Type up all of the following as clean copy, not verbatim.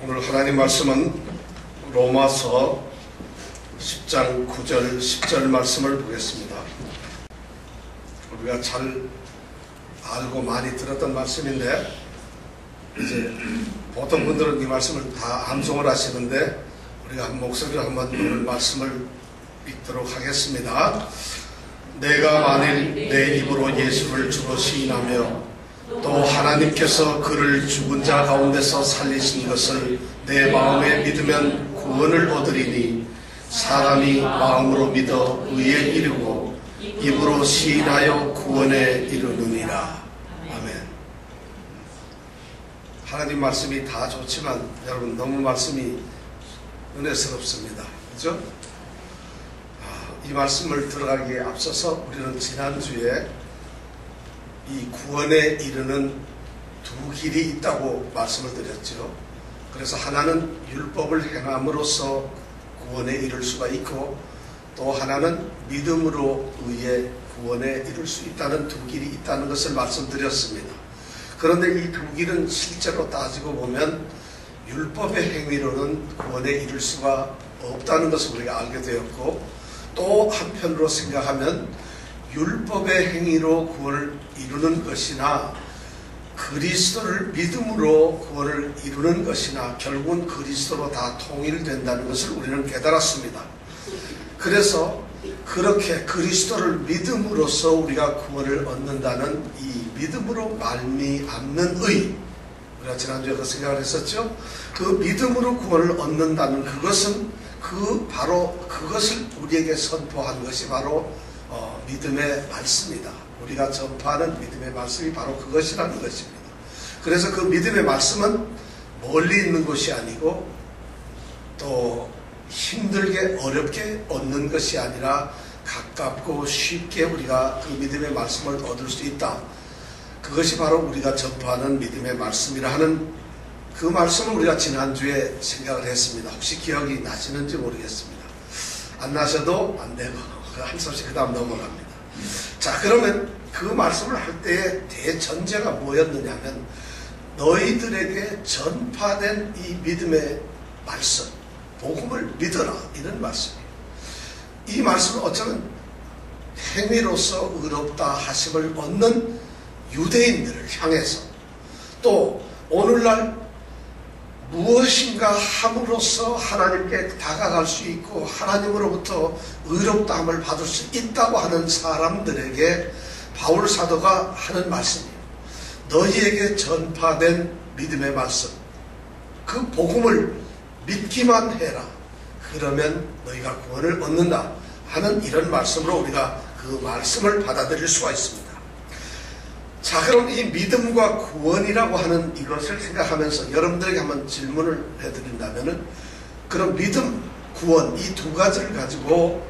오늘 하나님 말씀은 로마서 10장 9절 10절 말씀을 보겠습니다. 우리가 잘 알고 많이 들었던 말씀인데 이제 보통 분들은 이 말씀을 다 암송을 하시는데 우리가 한 목소리로 한번 오늘 말씀을 읽도록 하겠습니다. 내가 만일 내 입으로 예수를 주로 시인하며 또 하나님께서 그를 죽은 자 가운데서 살리신 것을 내 마음에 믿으면 구원을 얻으리니 사람이 마음으로 믿어 의에 이르고 입으로 시인하여 구원에 이르느니라. 아멘. 하나님 말씀이 다 좋지만 여러분 너무 말씀이 은혜스럽습니다. 그죠? 이 말씀을 들어가기에 앞서서 우리는 지난주에 이 구원에 이르는 두 길이 있다고 말씀을 드렸죠. 그래서 하나는 율법을 행함으로써 구원에 이를 수가 있고 또 하나는 믿음으로 의에 구원에 이를 수 있다는 두 길이 있다는 것을 말씀드렸습니다. 그런데 이 두 길은 실제로 따지고 보면 율법의 행위로는 구원에 이를 수가 없다는 것을 우리가 알게 되었고 또 한편으로 생각하면 율법의 행위로 구원을 이루는 것이나 그리스도를 믿음으로 구원을 이루는 것이나 결국은 그리스도로 다 통일된다는 것을 우리는 깨달았습니다. 그래서 그렇게 그리스도를 믿음으로써 우리가 구원을 얻는다는 이 믿음으로 말미암는 의, 우리가 지난주에 그 생각을 했었죠. 그 믿음으로 구원을 얻는다는 그것은 바로 그것을 우리에게 선포한 것이 바로 믿음의 말씀이다. 우리가 전파하는 믿음의 말씀이 바로 그것이라는 것입니다. 그래서 그 믿음의 말씀은 멀리 있는 것이 아니고 또 힘들게 어렵게 얻는 것이 아니라 가깝고 쉽게 우리가 그 믿음의 말씀을 얻을 수 있다. 그것이 바로 우리가 전파하는 믿음의 말씀이라 하는 그 말씀을 우리가 지난주에 생각을 했습니다. 혹시 기억이 나시는지 모르겠습니다. 안 나셔도 안 되고 한 소식 그 다음 넘어갑니다. 자, 그러면 그 말씀을 할 때의 대전제가 뭐였느냐면 너희들에게 전파된 이 믿음의 말씀, 복음을 믿어라, 이런 말씀이에요. 이 말씀은 어쩌면 행위로서 의롭다 하심을 얻는 유대인들을 향해서 또 오늘날 무엇인가 함으로써 하나님께 다가갈 수 있고 하나님으로부터 의롭다함을 받을 수 있다고 하는 사람들에게 바울 사도가 하는 말씀이에요. 너희에게 전파된 믿음의 말씀, 그 복음을 믿기만 해라. 그러면 너희가 구원을 얻는다 하는 이런 말씀으로 우리가 그 말씀을 받아들일 수가 있습니다. 자, 그럼 이 믿음과 구원이라고 하는 이것을 생각하면서 여러분들에게 한번 질문을 해드린다면은 그럼 믿음, 구원 이 두 가지를 가지고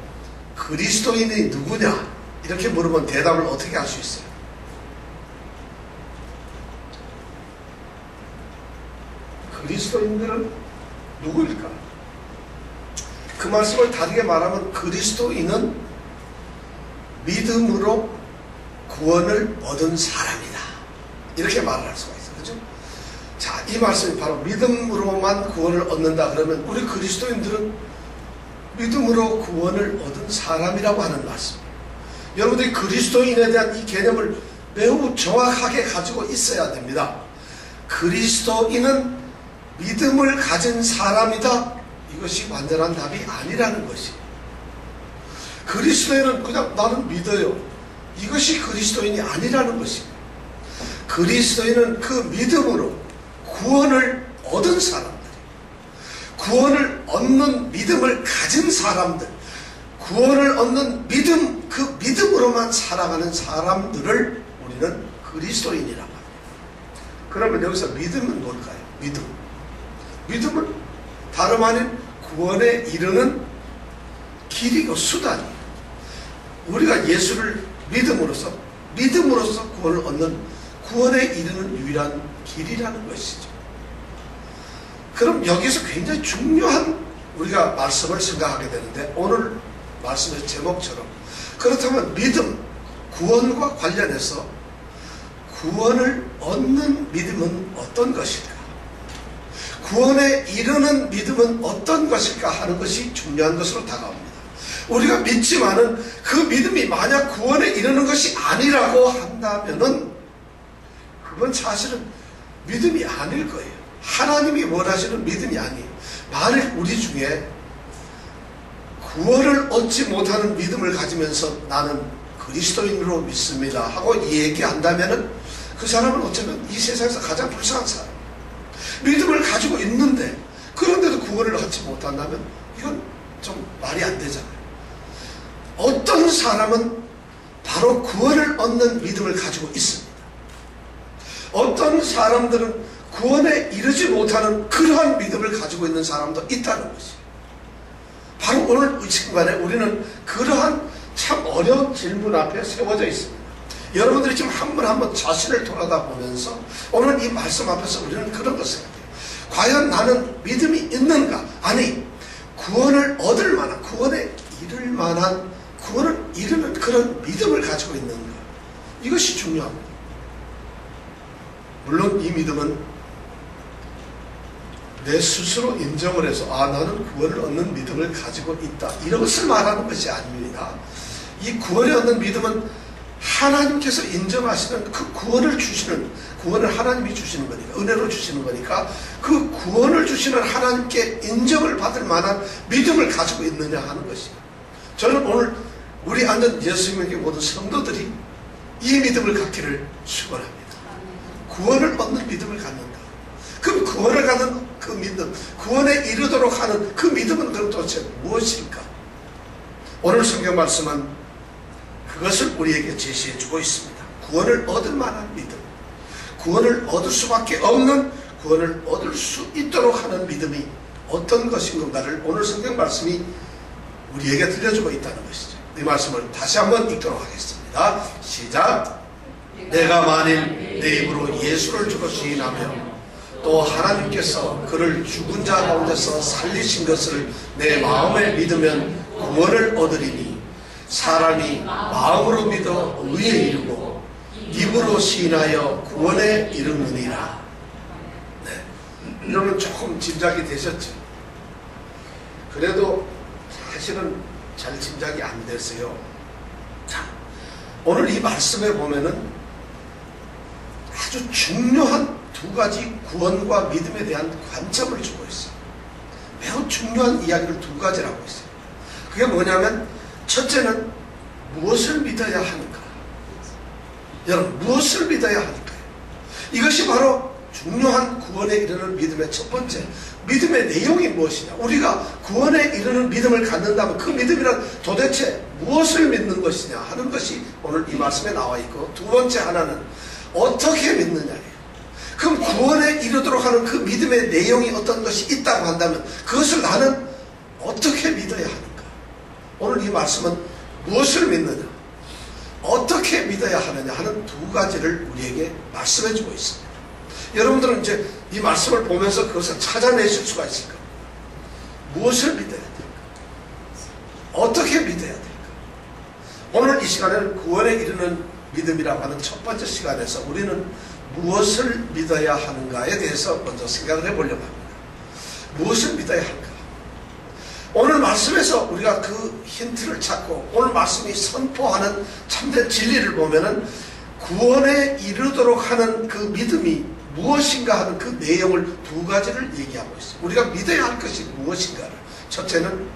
그리스도인이 누구냐 이렇게 물으면 대답을 어떻게 할 수 있어요? 그리스도인들은 누구일까? 그 말씀을 다르게 말하면 그리스도인은 믿음으로 구원을 얻은 사람이다. 이렇게 말을 할 수가 있어요. 그죠? 자, 이 말씀이 바로 믿음으로만 구원을 얻는다 그러면 우리 그리스도인들은 믿음으로 구원을 얻은 사람이라고 하는 말씀이에요. 여러분들이 그리스도인에 대한 이 개념을 매우 정확하게 가지고 있어야 됩니다. 그리스도인은 믿음을 가진 사람이다. 이것이 완전한 답이 아니라는 것이에요. 그리스도인은 그냥 나는 믿어요. 이것이 그리스도인이 아니라는 것입니다. 그리스도인은 그 믿음으로 구원을 얻은 사람들, 구원을 얻는 믿음을 가진 사람들, 구원을 얻는 믿음, 그 믿음으로만 살아가는 사람들을 우리는 그리스도인이라고 합니다. 그러면 여기서 믿음은 뭘까요? 믿음은 다름 아닌 구원에 이르는 길이고 수단이에요. 우리가 예수를 믿음으로써 구원을 얻는 구원에 이르는 유일한 길이라는 것이죠. 그럼 여기서 굉장히 중요한 우리가 말씀을 생각하게 되는데 오늘 말씀의 제목처럼 그렇다면 믿음, 구원과 관련해서 구원을 얻는 믿음은 어떤 것일까? 구원에 이르는 믿음은 어떤 것일까 하는 것이 중요한 것으로 다가옵니다. 우리가 믿지만은 그 믿음이 만약 구원에 이르는 것이 아니라고 한다면은 그건 사실은 믿음이 아닐 거예요. 하나님이 원하시는 믿음이 아니에요. 만일 우리 중에 구원을 얻지 못하는 믿음을 가지면서 나는 그리스도인으로 믿습니다 하고 얘기한다면은 그 사람은 어쩌면 이 세상에서 가장 불쌍한 사람. 믿음을 가지고 있는데 그런데도 구원을 얻지 못한다면 이건 좀 말이 안 되잖아요. 어떤 사람은 바로 구원을 얻는 믿음을 가지고 있습니다. 어떤 사람들은 구원에 이르지 못하는 그러한 믿음을 가지고 있는 사람도 있다는 것이에요. 바로 오늘 이 순간에 우리는 그러한 참 어려운 질문 앞에 세워져 있습니다. 여러분들이 지금 한 번 한 번 자신을 돌아다보면서 오늘 이 말씀 앞에서 우리는 그런 것을 생각해요. 과연 나는 믿음이 있는가? 아니, 구원을 얻을 만한, 구원에 이를 만한, 구원을 이루는 그런 믿음을 가지고 있는가? 이것이 중요합니다. 물론 이 믿음은 내 스스로 인정을 해서 나는 구원을 얻는 믿음을 가지고 있다, 이것을 말하는 것이 아닙니다. 이 구원을 얻는 믿음은 하나님께서 인정하시는 그 구원을 주시는, 구원을 하나님이 주시는 거니까, 은혜로 주시는 거니까 그 구원을 주시는 하나님께 인정을 받을 만한 믿음을 가지고 있느냐 하는 것입니다. 저는 오늘 우리 앉은 예수님에게 모든 성도들이 이 믿음을 갖기를 축원합니다. 구원을 얻는 믿음을 갖는다. 그럼 구원을 갖는 그 믿음, 구원에 이르도록 하는 그 믿음은 그럼 도대체 무엇일까? 오늘 성경 말씀은 그것을 우리에게 제시해주고 있습니다. 구원을 얻을 만한 믿음, 구원을 얻을 수밖에 없는, 구원을 얻을 수 있도록 하는 믿음이 어떤 것인 건가를 오늘 성경 말씀이 우리에게 들려주고 있다는 것이죠. 이 말씀을 다시 한번 읽도록 하겠습니다. 시작. 내가 만일 내 입으로 예수를 주로 시인하며 또 하나님께서 그를 죽은 자 가운데서 살리신 것을 내 마음에 믿으면 구원을 얻으리니 사람이 마음으로 믿어 의에 이르고 입으로 시인하여 구원에 이르느니라. 네. 여러분 조금 짐작이 되셨죠? 그래도 사실은 잘 짐작이 안 됐어요. 자, 오늘 이 말씀에 보면은 아주 중요한 두 가지 구원과 믿음에 대한 관점을 주고 있어요. 매우 중요한 이야기를 두 가지를 하고 있어요. 그게 뭐냐면 첫째는 무엇을 믿어야 하는가? 여러분, 무엇을 믿어야 할까요? 이것이 바로 중요한 구원에 이르는 믿음의 첫 번째, 믿음의 내용이 무엇이냐? 우리가 구원에 이르는 믿음을 갖는다면 그 믿음이란 도대체 무엇을 믿는 것이냐 하는 것이 오늘 이 말씀에 나와 있고, 두 번째 하나는 어떻게 믿느냐예요. 그럼 구원에 이르도록 하는 그 믿음의 내용이 어떤 것이 있다고 한다면 그것을 나는 어떻게 믿어야 하는가? 오늘 이 말씀은 무엇을 믿느냐, 어떻게 믿어야 하느냐 하는 두 가지를 우리에게 말씀해 주고 있습니다. 여러분들은 이제 이 말씀을 보면서 그것을 찾아내실 수가 있을 겁니다. 무엇을 믿어야 될까? 어떻게 믿어야 될까? 오늘 이 시간에는 구원에 이르는 믿음이라고 하는 첫 번째 시간에서 우리는 무엇을 믿어야 하는가에 대해서 먼저 생각을 해보려고 합니다. 무엇을 믿어야 할까? 오늘 말씀에서 우리가 그 힌트를 찾고 오늘 말씀이 선포하는 참된 진리를 보면은 구원에 이르도록 하는 그 믿음이 무엇인가 하는 그 내용을 두 가지를 얘기하고 있어요. 우리가 믿어야 할 것이 무엇인가를. 첫째는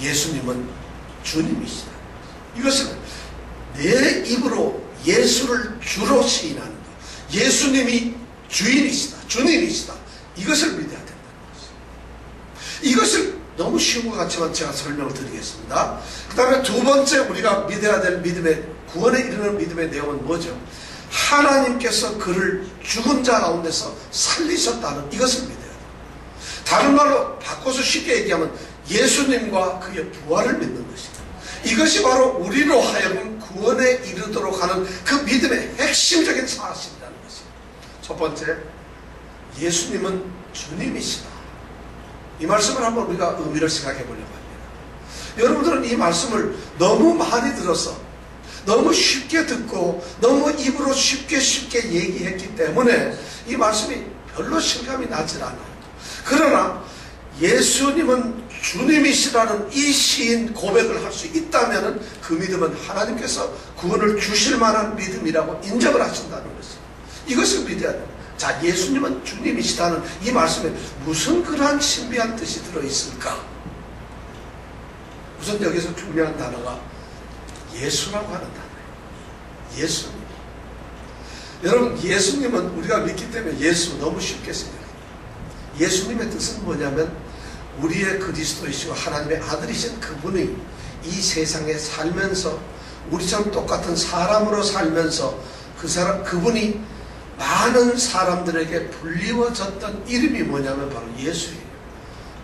예수님은 주님이시다. 이것은 내 입으로 예수를 주로 시인하는 것. 예수님이 주인이시다, 주님이시다. 이것을 믿어야 된다는 것이죠. 이것을 너무 쉬운 것 같지만 제가 설명을 드리겠습니다. 그 다음에 두 번째 우리가 믿어야 될 믿음의, 구원에 이르는 믿음의 내용은 뭐죠? 하나님께서 그를 죽은 자 가운데서 살리셨다는 이것을 믿어야 돼요. 다른 말로 바꿔서 쉽게 얘기하면 예수님과 그의 부활을 믿는 것이다. 이것이 바로 우리로 하여금 구원에 이르도록 하는 그 믿음의 핵심적인 사실이라는 것입니다. 첫 번째, 예수님은 주님이시다. 이 말씀을 한번 우리가 의미를 생각해 보려고 합니다. 여러분들은 이 말씀을 너무 많이 들어서 너무 쉽게 듣고 너무 입으로 쉽게 얘기했기 때문에 이 말씀이 별로 실감이 나질 않아요. 그러나 예수님은 주님이시라는 이 시인 고백을 할 수 있다면 그 믿음은 하나님께서 구원을 주실 만한 믿음이라고 인정을 하신다는 것이죠. 이것을 믿어야 돼요. 자, 예수님은 주님이시다는 이 말씀에 무슨 그러한 신비한 뜻이 들어있을까? 우선 여기서 중요한 단어가 예수라고 하는 단어예요. 예수님. 여러분, 예수님은 우리가 믿기 때문에 예수 너무 쉽게 생각해요. 예수님의 뜻은 뭐냐면 우리의 그리스도이시고 하나님의 아들이신 그분이 이 세상에 살면서 우리처럼 똑같은 사람으로 살면서 그분이 많은 사람들에게 불리워졌던 이름이 뭐냐면 바로 예수예요.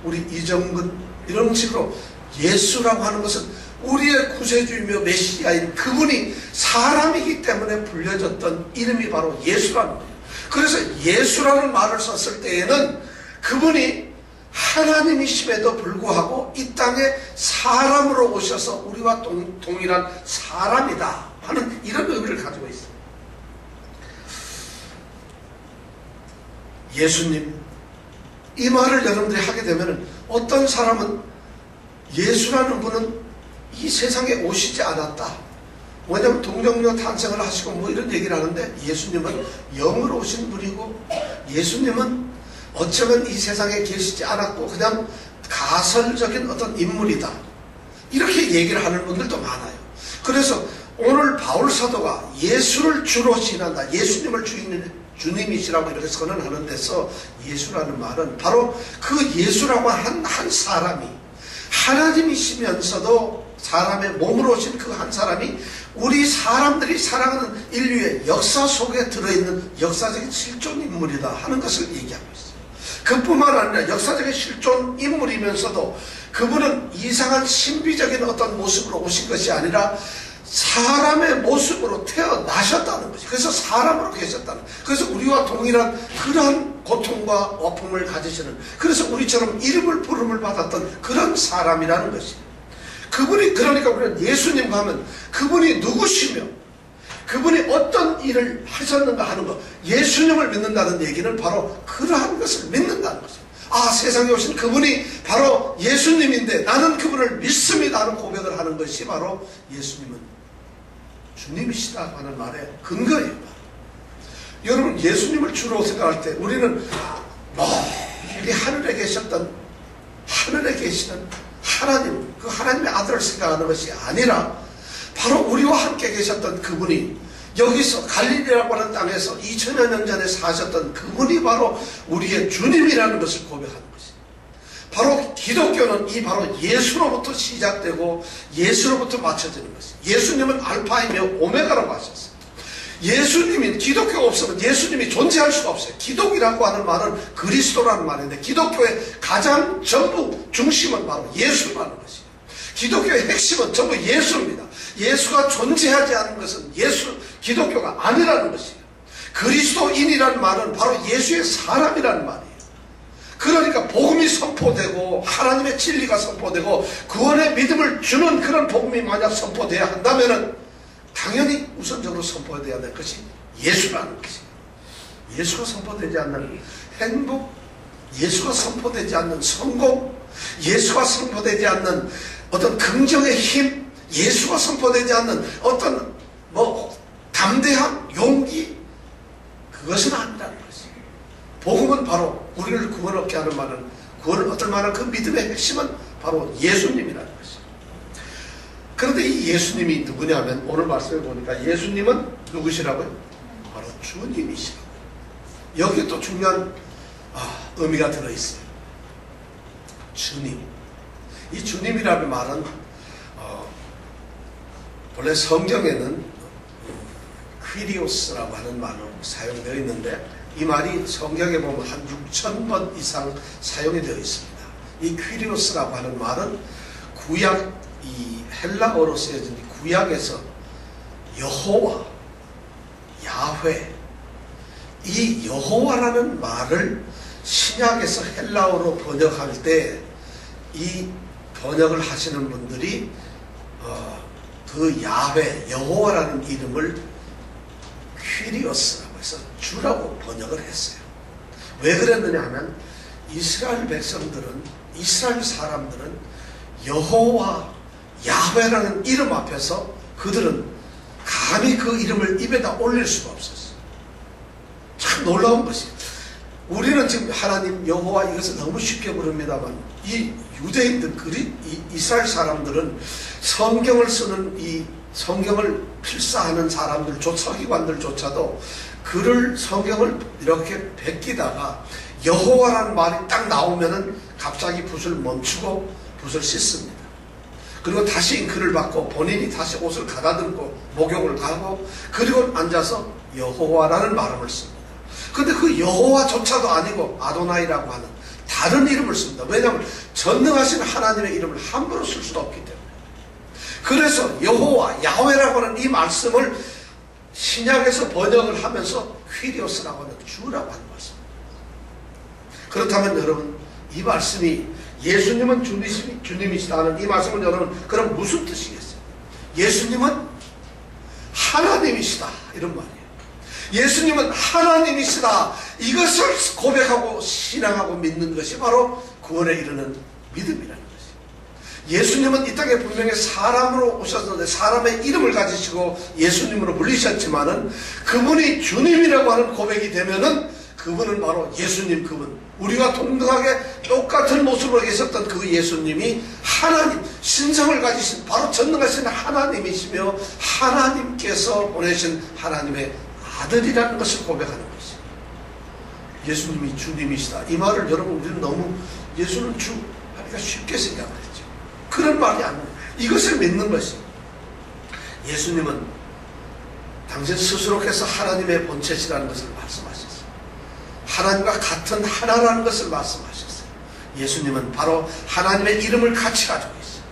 우리 이정근 이런 식으로 예수라고 하는 것은 우리의 구세주이며 메시아인 그분이 사람이기 때문에 불려졌던 이름이 바로 예수라는 거예요. 그래서 예수라는 말을 썼을 때에는 그분이 하나님이심에도 불구하고 이 땅에 사람으로 오셔서 우리와 동일한 사람이다 하는 이런 의미를 가지고 있습니다. 예수님, 이 말을 여러분들이 하게 되면 어떤 사람은 예수라는 분은 이 세상에 오시지 않았다. 왜냐하면 동정녀 탄생을 하시고 뭐 이런 얘기를 하는데 예수님은 영으로 오신 분이고 예수님은 어쩌면 이 세상에 계시지 않았고 그냥 가설적인 어떤 인물이다. 이렇게 얘기를 하는 분들도 많아요. 그래서 오늘 바울 사도가 예수를 주로 시인한다. 예수님을 주님이시라고 이렇게 선언하는 데서 예수라는 말은 바로 그 예수라고 한 사람이 하나님이시면서도 사람의 몸으로 오신 그 한 사람이 우리 사람들이 살아가는 인류의 역사 속에 들어있는 역사적인 실존 인물이다 하는 것을 얘기하고 있어요. 그뿐만 아니라 역사적인 실존 인물이면서도 그분은 이상한 신비적인 어떤 모습으로 오신 것이 아니라 사람의 모습으로 태어나셨다는 것이. 그래서 사람으로 계셨다는. 그래서 우리와 동일한 그러한 고통과 아픔을 가지시는, 그래서 우리처럼 이름을 부름을 받았던 그런 사람이라는 것이. 그분이, 그러니까 우리는 예수님과 하면 그분이 누구시며 그분이 어떤 일을 하셨는가 하는 것, 예수님을 믿는다는 얘기는 바로 그러한 것을 믿는다는 것이에요. 아, 세상에 오신 그분이 바로 예수님인데 나는 그분을 믿습니다 하는 고백을 하는 것이 바로 예수님은 주님이시다 하는 말의 근거예요. 여러분, 예수님을 주로 생각할 때 우리는 멀리 하늘에 계셨던, 하늘에 계시는 하나님, 그 하나님의 아들을 생각하는 것이 아니라 바로 우리와 함께 계셨던 그분이 여기서 갈릴리라고 하는 땅에서 2000여 년 전에 사셨던 그분이 바로 우리의 주님이라는 것을 고백하는 것입니다. 바로 기독교는 이 바로 예수로부터 시작되고 예수로부터 맞춰지는 것입니다. 예수님은 알파이며 오메가라고 하셨어요. 예수님이, 기독교가 없으면 예수님이 존재할 수가 없어요. 기독이라고 하는 말은 그리스도라는 말인데 기독교의 가장 전부 중심은 바로 예수라는 것이에요. 기독교의 핵심은 전부 예수입니다. 예수가 존재하지 않는 것은 기독교가 아니라는 것이에요. 그리스도인이라는 말은 바로 예수의 사람이라는 말이에요. 그러니까 복음이 선포되고 하나님의 진리가 선포되고 구원의 믿음을 주는 그런 복음이 만약 선포되어야 한다면 당연히 우선적으로 선포되어야 될 것이 예수라는 것이에요. 예수가 선포되지 않는 행복, 예수가 선포되지 않는 성공, 예수가 선포되지 않는 어떤 긍정의 힘, 예수가 선포되지 않는 어떤 담대함, 용기, 그것은 아니라는 것이에요. 복음은 바로 우리를 구원 얻게 하는 말은, 구원을 얻을 만한 그 믿음의 핵심은 바로 예수님이라는 것이에요. 그런데 이 예수님이 누구냐면 오늘 말씀해 보니까 예수님은 누구시라고요? 바로 주님이시라고요. 여기에 또 중요한 의미가 들어있어요. 주님. 이 주님이라는 말은 원래 성경에는 퀴리오스라고 하는 말로 사용되어 있는데 이 말이 성경에 보면 한 6000번 이상 사용이 되어 있습니다. 이 퀴리오스라고 하는 말은 구약, 이 헬라어로 쓰여진 구약에서 여호와, 야훼, 이 여호와라는 말을 신약에서 헬라어로 번역할 때 이 번역을 하시는 분들이 그 야훼, 여호와라는 이름을 퀴리오스라고 해서 주라고 번역을 했어요. 왜 그랬느냐 하면 이스라엘 백성들은, 이스라엘 사람들은 여호와 야훼라는 이름 앞에서 그들은 감히 그 이름을 입에다 올릴 수가 없었어요. 참 놀라운 것이에요. 우리는 지금 하나님 여호와 이것을 너무 쉽게 부릅니다만, 이 유대인들, 이스라엘 사람들은 성경을 쓰는 이 성경을 필사하는 사람들조차, 서기관들조차도 그를 성경을 이렇게 베끼다가 여호와라는 말이 딱 나오면은 갑자기 붓을 멈추고 붓을 씻습니다. 그리고 다시 잉크를 받고 본인이 다시 옷을 가다듬고 목욕을 가고 그리고 앉아서 여호와라는 발음을 씁니다. 근데 그 여호와조차도 아니고 아도나이라고 하는 다른 이름을 씁니다. 왜냐하면 전능하신 하나님의 이름을 함부로 쓸 수도 없기 때문에. 그래서 여호와, 야훼라고 하는 이 말씀을 신약에서 번역을 하면서 퀴리오스라고 하는 주라고 하는 말씀. 그렇다면 여러분, 이 말씀이 예수님은 주님이시다는 이 말씀은 여러분, 그럼 무슨 뜻이겠어요? 예수님은 하나님이시다, 이런 말이에요. 예수님은 하나님이시다, 이것을 고백하고 신앙하고 믿는 것이 바로 구원에 이르는 믿음이라는 것이에요. 예수님은 이 땅에 분명히 사람으로 오셨는데 사람의 이름을 가지시고 예수님으로 불리셨지만은 그분이 주님이라고 하는 고백이 되면은 그분은 바로 예수님, 그분, 우리가 동등하게 똑같은 모습으로 계셨던 그 예수님이 하나님, 신성을 가지신 바로 전능하신 하나님이시며 하나님께서 보내신 하나님의 아들이라는 것을 고백하는 것이에요. 예수님이 주님이시다, 이 말을 여러분, 우리는 너무 예수는 주 하니까 쉽게 생각하죠. 그런 말이 아니에요. 이것을 믿는 것이에요. 예수님은 당신 스스로께서 하나님의 본체시라는 것을 말씀하셨어요. 하나님과 같은 하나라는 것을 말씀하셨어요. 예수님은 바로 하나님의 이름을 같이 가지고 있어요.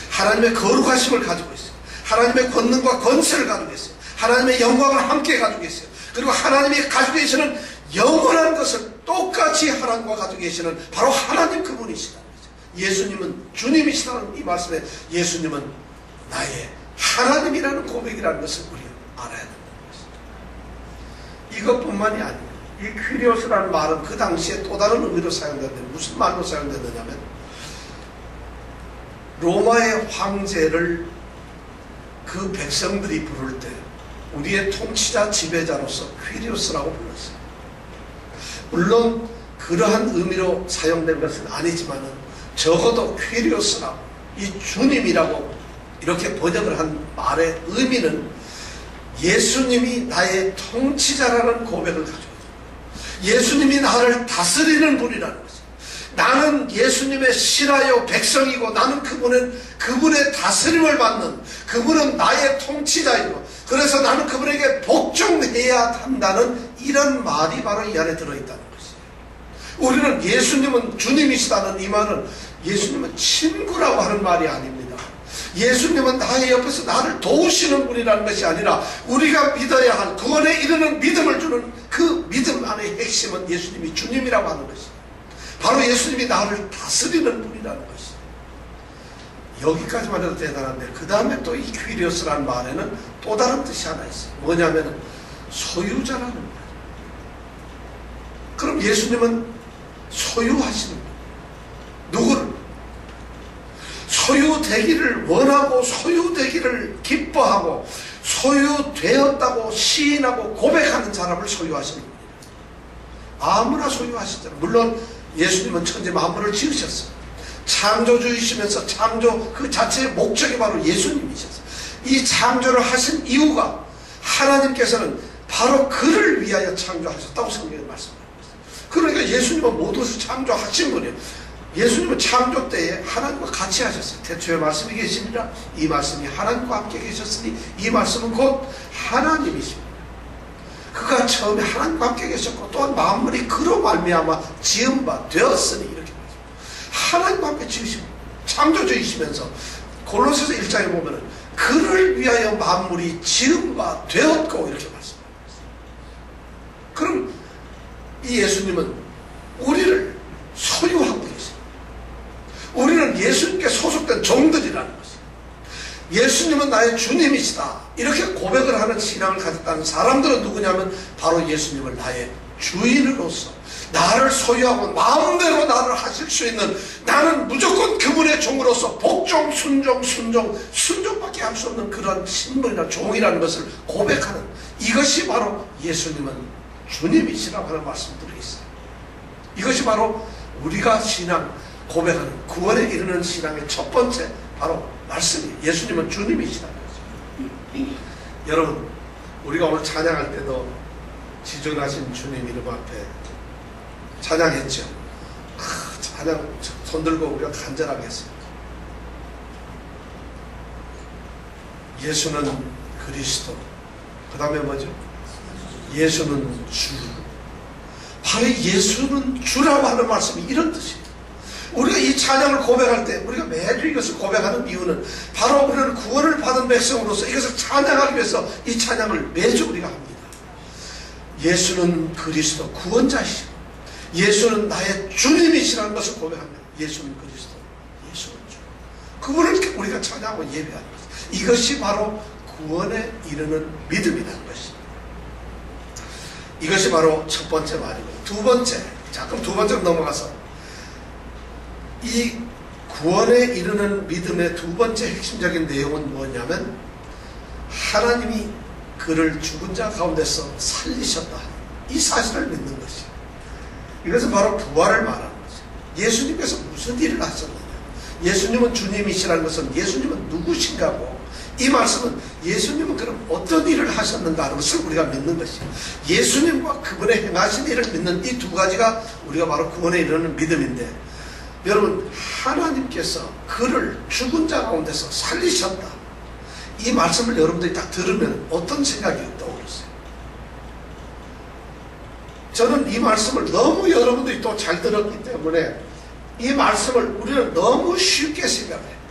하나님의 거룩하심을 가지고 있어요. 하나님의 권능과 권세를 가지고 있어요. 하나님의 영광을 함께 가지고 계세요. 그리고 하나님이 가지고 계시는 영원한 것을 똑같이 하나님과 가지고 계시는 바로 하나님 그분이시다는 거죠. 예수님은 주님이시다는 이 말씀에 예수님은 나의 하나님이라는 고백이라는 것을 우리가 알아야 된다는 것이죠. 이것뿐만이 아니에요. 이 퀴리오스라는 말은 그 당시에 또 다른 의미로 사용됐는데 무슨 말로 사용됐느냐면 로마의 황제를 그 백성들이 부를 때 우리의 통치자 지배자로서 퀴리오스라고 불렀어요. 물론 그러한 의미로 사용된 것은 아니지만은 적어도 퀴리오스라고, 이 주님이라고 이렇게 번역을 한 말의 의미는 예수님이 나의 통치자라는 고백을 가지고 있어요. 예수님이 나를 다스리는 분이라는 거죠. 나는 예수님의 신하요 백성이고 나는 그분의 다스림을 받는, 그분은 나의 통치자이고 그래서 나는 그분에게 복종해야 한다는 이런 말이 바로 이 안에 들어있다는 것이에요. 우리는 예수님은 주님이시다는 이 말은 예수님은 친구라고 하는 말이 아닙니다. 예수님은 나의 옆에서 나를 도우시는 분이라는 것이 아니라 우리가 믿어야 할 구원에 이르는 믿음을 주는 그 믿음 안의 핵심은 예수님이 주님이라고 하는 것이에요. 바로 예수님이 나를 다스리는 분이라는 것이에요. 여기까지만 해도 대단한데 그 다음에 또 이 퀴리오스라는 말에는 또 다른 뜻이 하나 있어요. 뭐냐면 소유자라는 말. 그럼 예수님은 소유하시는 분. 누구를? 소유되기를 원하고 소유되기를 기뻐하고 소유되었다고 시인하고 고백하는 사람을 소유하시는 분이에요. 아무나 소유하시잖아요. 물론 예수님은 천지 만물을 지으셨어요. 창조주이시면서 창조 그 자체의 목적이 바로 예수님이셨어요. 이 창조를 하신 이유가 하나님께서는 바로 그를 위하여 창조하셨다고 성경에 말씀합니다. 그러니까 예수님은 모든 것을 창조하신 분이에요. 예수님은 창조 때에 하나님과 같이 하셨어요. 태초에 말씀이 계시니라 이 말씀이 하나님과 함께 계셨으니 이 말씀은 곧 하나님이십니다. 그가 처음에 하나님과 함께 계셨고 또한 만물이 그로 말미암아 지은 바 되었으니 이렇게 말합니다. 하나님과 함께 지으신 창조주이시면서 골로새서 1장에 보면은 그를 위하여 만물이 지은 바 되었고 이렇게 말씀합니다. 그럼 이 예수님은 우리를 소유하고 계십니다. 우리는 예수님께 소속된 종들이라는 것이에요. 예수님은 나의 주님이시다 이렇게 고백을 하는 신앙을 가졌다는 사람들은 누구냐면 바로 예수님을 나의 주인으로서 나를 소유하고 마음대로 나를 하실 수 있는, 나는 무조건 그분의 종으로서 복종, 순종밖에 할 수 없는 그런 신분이나 종이라는 것을 고백하는, 이것이 바로 예수님은 주님이시라고 하는 말씀들이 있어요. 이것이 바로 우리가 신앙 고백하는 구원에 이르는 신앙의 첫 번째 바로 말씀이, 예수님은 주님이시라는 거죠. 여러분, 우리가 오늘 찬양할 때도 지존하신 주님 이름 앞에 찬양했죠. 찬양 손들고 우리가 간절하게 했습니다. 예수는 그리스도, 그 다음에 뭐죠? 예수는 주. 바로 예수는 주라고 하는 말씀이 이런 뜻이에요. 우리가 이 찬양을 고백할 때, 우리가 매주 이것을 고백하는 이유는 바로 우리는 구원을 받은 백성으로서 이것을 찬양하기 위해서 이 찬양을 매주 우리가 합니다. 예수는 그리스도 구원자이시고 예수는 나의 주님이시라는 것을 고백합니다. 예수는 그리스도, 예수는 주. 그분을 우리가 찬양하고 예배하는 것, 이것이 바로 구원에 이르는 믿음이라는 것입니다. 이것이 바로 첫 번째 말이고, 두 번째, 자 그럼 두 번째로 넘어가서 이 구원에 이르는 믿음의 두 번째 핵심적인 내용은 뭐냐면, 하나님이 그를 죽은 자 가운데서 살리셨다, 이 사실을 믿는 것이에요. 이것은 바로 부활을 말하는 것이에요. 예수님께서 무슨 일을 하셨느냐, 예수님은 주님이시라는 것은 예수님은 누구신가고, 이 말씀은 예수님은 그럼 어떤 일을 하셨는가 하는 것을 우리가 믿는 것이에요. 예수님과 그분의 행하신 일을 믿는 이 두 가지가 우리가 바로 구원에 이르는 믿음인데, 여러분, 하나님께서 그를 죽은 자 가운데서 살리셨다, 이 말씀을 여러분들이 딱 들으면 어떤 생각이 떠오르세요? 저는 이 말씀을 너무 여러분들이 또 잘 들었기 때문에 이 말씀을 우리는 너무 쉽게 생각해요.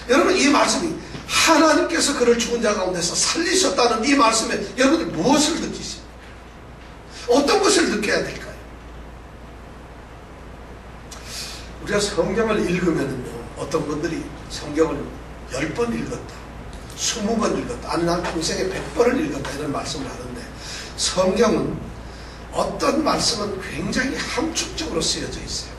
여러분, 이 말씀이 하나님께서 그를 죽은 자 가운데서 살리셨다는 이 말씀에 여러분들 무엇을 느끼십니까? 어떤 것을 느껴야 될까요? 우리가 성경을 읽으면요, 어떤 분들이 성경을 10번 읽었다, 20번 읽었다, 아니 난 평생에 100번을 읽었다, 이런 말씀을 하는데, 성경은 어떤 말씀은 굉장히 함축적으로 쓰여져 있어요.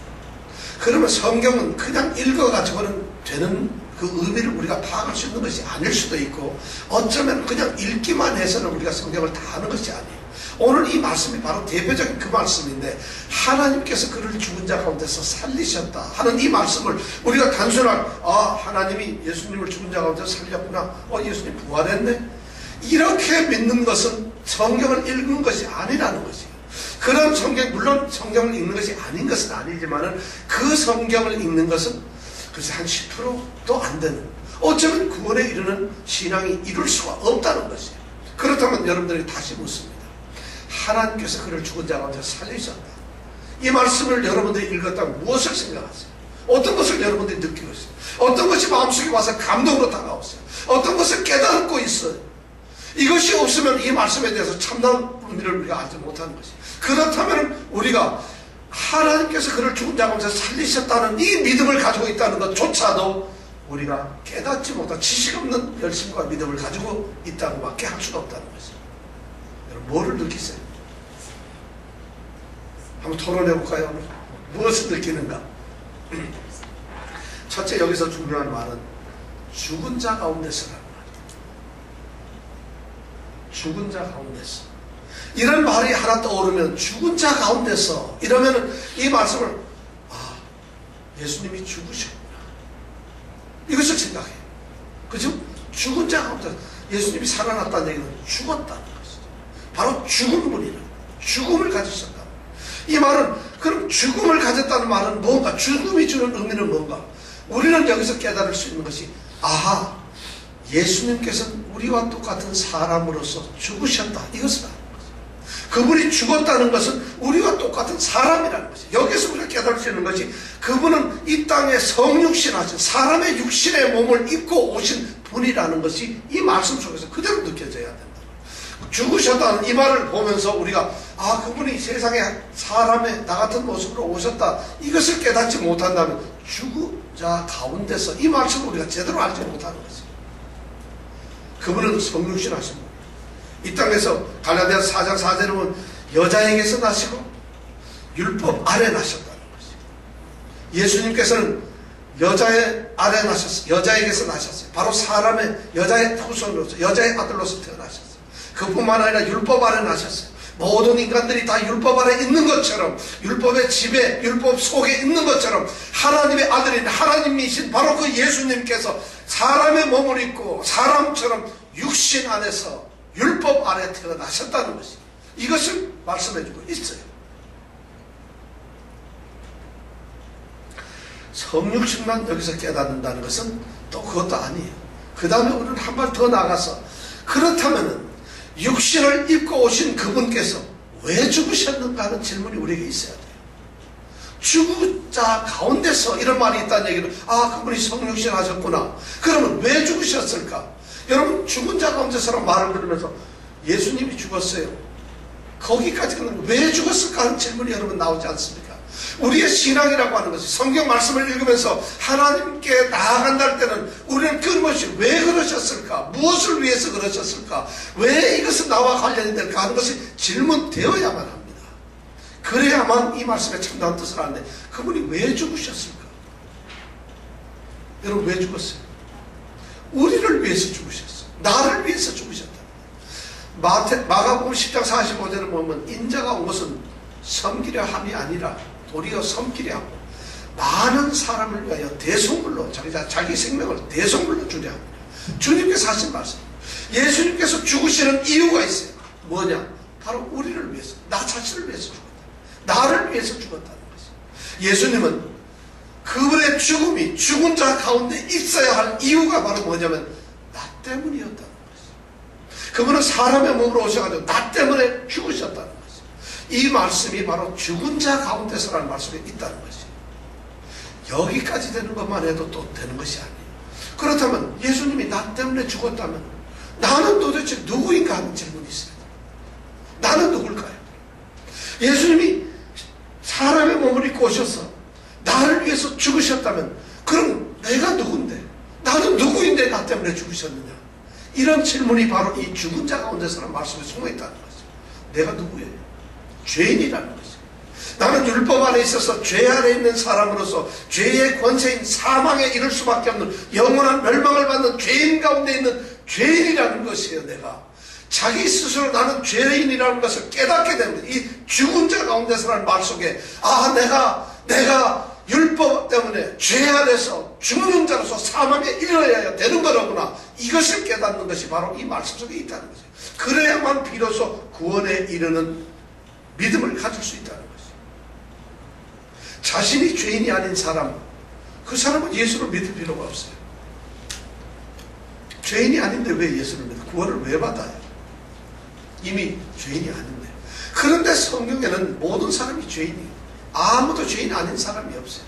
그러면 성경은 그냥 읽어가지고는 되는 그 의미를 우리가 파악할 수 있는 것이 아닐 수도 있고, 어쩌면 그냥 읽기만 해서는 우리가 성경을 다 아는 것이 아니에요. 오늘 이 말씀이 바로 대표적인 그 말씀인데, 하나님께서 그를 죽은 자 가운데서 살리셨다 하는 이 말씀을 우리가 단순한, 하나님이 예수님을 죽은 자 가운데서 살렸구나, 예수님 부활했네, 이렇게 믿는 것은 성경을 읽는 것이 아니라는 것이에요. 그런 성경, 물론 성경을 읽는 것이 아닌 것은 아니지만은 그 성경을 읽는 것은 글쎄 한 10%도 안 되는, 어쩌면 구원에 이르는 신앙이 이룰 수가 없다는 것이에요. 그렇다면 여러분들이 다시 묻습니다. 하나님께서 그를 죽은 자 가운데 살리셨다, 이 말씀을 여러분들이 읽었다면 무엇을 생각하세요? 어떤 것을 여러분들이 느끼고 있어요? 어떤 것이 마음속에 와서 감동으로 다가왔어요? 어떤 것을 깨닫고 있어요? 이것이 없으면 이 말씀에 대해서 참나는 의미를 우리가 알지 못하는 것이에요. 그렇다면 우리가 하나님께서 그를 죽은 자 가운데 살리셨다는 이 믿음을 가지고 있다는 것조차도 우리가 깨닫지 못한 지식 없는 열심과 믿음을 가지고 있다고 밖에 할 수가 없다는 것이에요. 여러분, 뭐를 느끼세요? 한번 토론해볼까요? 무엇을 느끼는가? 첫째, 여기서 중요한 말은 죽은 자 가운데서라는 말이에요. 죽은 자 가운데서, 이런 말이 하나 떠오르면, 죽은 자 가운데서 이러면은 이 말씀을, 예수님이 죽으셨구나, 이것을 생각해요. 그죠? 죽은 자 가운데 예수님이 살아났다는 얘기는 죽었다는 것이죠. 바로 죽은 분이라, 죽음을 가지셨다. 이 말은, 그럼 죽음을 가졌다는 말은 뭔가, 죽음이 주는 의미는 뭔가, 우리는 여기서 깨달을 수 있는 것이, 예수님께서는 우리와 똑같은 사람으로서 죽으셨다, 이것을 아는 거죠. 그분이 죽었다는 것은 우리와 똑같은 사람이라는 것이죠. 여기서 우리가 깨달을 수 있는 것이, 그분은 이 땅에 성육신하신, 사람의 육신의 몸을 입고 오신 분이라는 것이 이 말씀 속에서 그대로 느껴져야 된다. 죽으셨다는 이 말을 보면서 우리가, 그분이 세상에 사람의 나 같은 모습으로 오셨다, 이것을 깨닫지 못한다면 죽은 자 가운데서 이 말씀을 우리가 제대로 알지 못하는 것이죠. 그분은 성육신하신 분, 이 땅에서 갈라디아서 4장 4절에 보면 여자에게서 나시고 율법 아래 나셨다는 것이에요. 예수님께서는 여자의 아래 나셨어요. 여자에게서 나셨어요. 바로 사람의 여자의 후손으로서 여자의 아들로서 태어나셨어요. 그뿐만 아니라 율법 아래 나셨어요. 모든 인간들이 다 율법 아래 있는 것처럼, 율법의 지배, 율법 속에 있는 것처럼 하나님의 아들인 하나님이신 바로 그 예수님께서 사람의 몸을 입고 사람처럼 육신 안에서 율법 아래 태어나셨다는 것이, 이것을 말씀해주고 있어요. 성육신만 여기서 깨닫는다는 것은 또 그것도 아니에요. 그 다음에 우리는 한 발 더 나가서, 그렇다면 육신을 입고 오신 그분께서 왜 죽으셨는가 하는 질문이 우리에게 있어야 돼요. 죽은 자 가운데서 이런 말이 있다는 얘기는, 아, 그분이 성육신 하셨구나. 그러면 왜 죽으셨을까? 여러분, 죽은 자 가운데서라는 말을 들으면서 예수님이 죽었어요, 거기까지 가는 왜 죽었을까 하는 질문이 여러분 나오지 않습니까? 우리의 신앙이라고 하는 것이, 성경 말씀을 읽으면서 하나님께 나아간다 할 때는 우리는 끊임없이 왜 그러셨을까? 무엇을 위해서 그러셨을까? 왜 이것은 나와 관련이 될까 하는 것이 질문되어야만 합니다. 그래야만 이 말씀의 참다운 뜻을 아는데, 그분이 왜 죽으셨을까? 여러분, 왜 죽었어요? 우리를 위해서 죽으셨어요. 나를 위해서 죽으셨다. 마가복음 10장 45절을 보면, 인자가 온 것은 섬기려 함이 아니라 도리어 섬기려 하고 많은 사람을 위하여 대속물로, 자기 생명을 대속물로 주려 합니다. 주님께서 하신 말씀, 예수님께서 죽으시는 이유가 있어요. 뭐냐? 바로 우리를 위해서, 나 자신을 위해서 죽었다, 나를 위해서 죽었다는 것이에요. 예수님은 그분의 죽음이 죽은 자 가운데 있어야 할 이유가 바로 뭐냐면 나 때문이었다는 것이에요. 그분은 사람의 몸으로 오셔가지고 나 때문에 죽으셨다는 것이에요. 이 말씀이 바로 죽은 자 가운데서라는 말씀이 있다는 것이에요. 여기까지 되는 것만 해도 또 되는 것이 아니에요. 그렇다면 예수님이 나 때문에 죽었다면 나는 도대체 누구인가 하는 질문이 있어요. 나는 누굴까요? 예수님이 사람의 몸을 입고 오셔서 나를 위해서 죽으셨다면 그럼 내가 누군데, 나는 누구인데 나 때문에 죽으셨느냐, 이런 질문이 바로 이 죽은 자 가운데서라는 말씀에 숨어있다는 것이죠. 내가 누구예요? 죄인이라는 것이에요. 나는 율법 안에 있어서 죄 안에 있는 사람으로서 죄의 권세인 사망에 이를 수밖에 없는 영원한 멸망을 받는 죄인 가운데 있는 죄인이라는 것이에요. 내가 자기 스스로 나는 죄인이라는 것을 깨닫게 됩니다. 이 죽은 자 가운데서라는 말 속에, 아, 내가 율법 때문에 죄 안에서 죽는 자로서 사망에 이르러야 되는 거로구나, 이것을 깨닫는 것이 바로 이 말씀 속에 있다는 거죠. 그래야만 비로소 구원에 이르는 믿음을 가질 수 있다는 것이죠. 자신이 죄인이 아닌 사람, 그 사람은 예수를 믿을 필요가 없어요. 죄인이 아닌데 왜 예수를 믿어? 구원을 왜 받아요? 이미 죄인이 아닌데. 그런데 성경에는 모든 사람이 죄인이에요. 아무도 죄인 아닌 사람이 없어요.